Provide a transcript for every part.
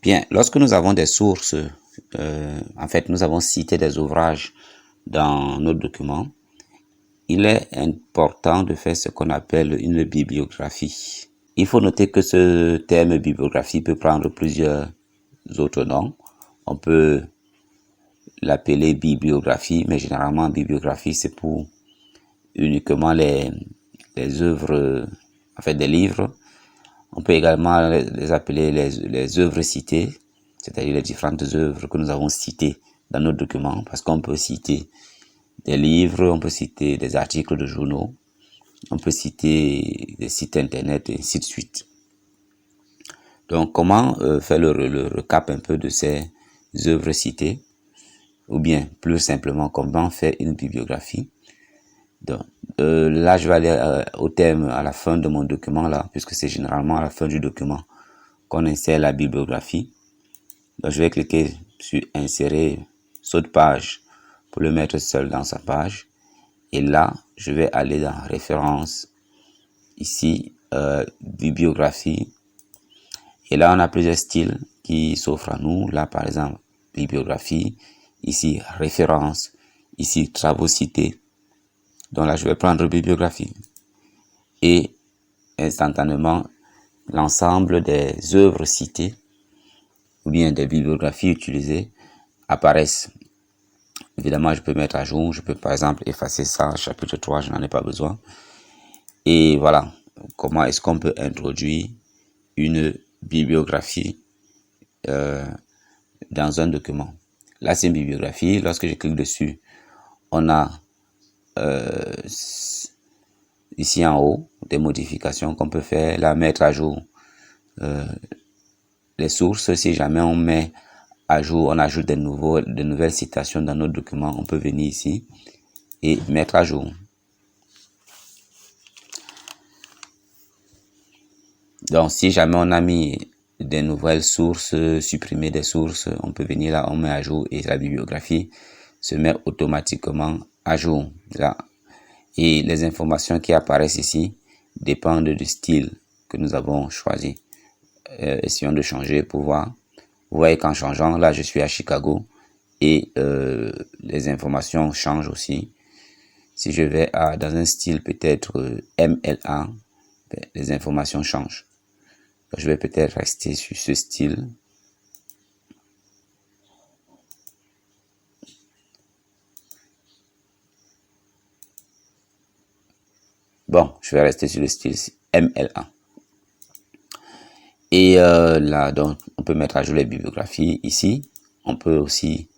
Bien, lorsque nous avons des sources, en fait, nous avons cité des ouvrages dans nos documents, il est important de faire ce qu'on appelle une bibliographie. Il faut noter que ce terme bibliographie peut prendre plusieurs autres noms. On peut l'appeler bibliographie, mais généralement bibliographie c'est pour uniquement les œuvres, en fait des livres. On peut également les appeler les œuvres citées, c'est-à-dire les différentes œuvres que nous avons citées dans nos documents, parce qu'on peut citer des livres, on peut citer des articles de journaux, on peut citer des sites internet et ainsi de suite. Donc, comment faire le recap un peu de ces œuvres citées, ou bien plus simplement comment faire une bibliographie. Donc, là, je vais aller au thème à la fin de mon document là, puisque c'est généralement à la fin du document qu'on insère la bibliographie. Donc, je vais cliquer sur insérer saut de page pour le mettre seul dans sa page. Et là, je vais aller dans référence, ici, bibliographie. Et là, on a plusieurs styles qui s'offrent à nous. Là, par exemple, bibliographie, ici, référence, ici, travaux cités. Donc là, je vais prendre bibliographie. Et instantanément, l'ensemble des œuvres citées ou bien des bibliographies utilisées apparaissent. Évidemment, je peux mettre à jour. Je peux par exemple effacer ça, chapitre 3, je n'en ai pas besoin. Et voilà, comment est-ce qu'on peut introduire une bibliographie dans un document. Là, c'est une bibliographie. Lorsque je clique dessus, on a ici en haut des modifications qu'on peut faire. Là, mettre à jour les sources. Si jamais on met à jour, on ajoute de nouvelles citations dans notre document, on peut venir ici et mettre à jour. Donc, si jamais on a mis des nouvelles sources, supprimer des sources, on peut venir là, on met à jour et la bibliographie se met automatiquement à jour. Là. Et les informations qui apparaissent ici dépendent du style que nous avons choisi. Essayons de changer pour voir. Vous voyez qu'en changeant, là je suis à Chicago et les informations changent aussi. Si je vais dans un style peut-être MLA, les informations changent. Je vais peut-être rester sur ce style. Bon, je vais rester sur le style MLA. Et là, donc, on peut mettre à jour les bibliographies ici. On peut aussi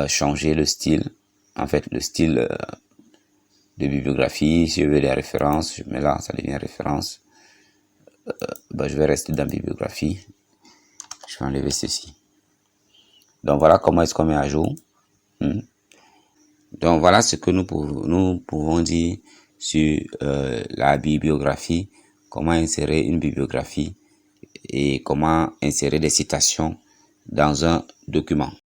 changer le style. En fait, le style de bibliographie. Si je veux les références, je mets là, ça devient référence. Je vais rester dans bibliographie. Je vais enlever ceci. Donc voilà comment est-ce qu'on met à jour. Donc voilà ce que nous pouvons dire sur la bibliographie, comment insérer une bibliographie et comment insérer des citations dans un document.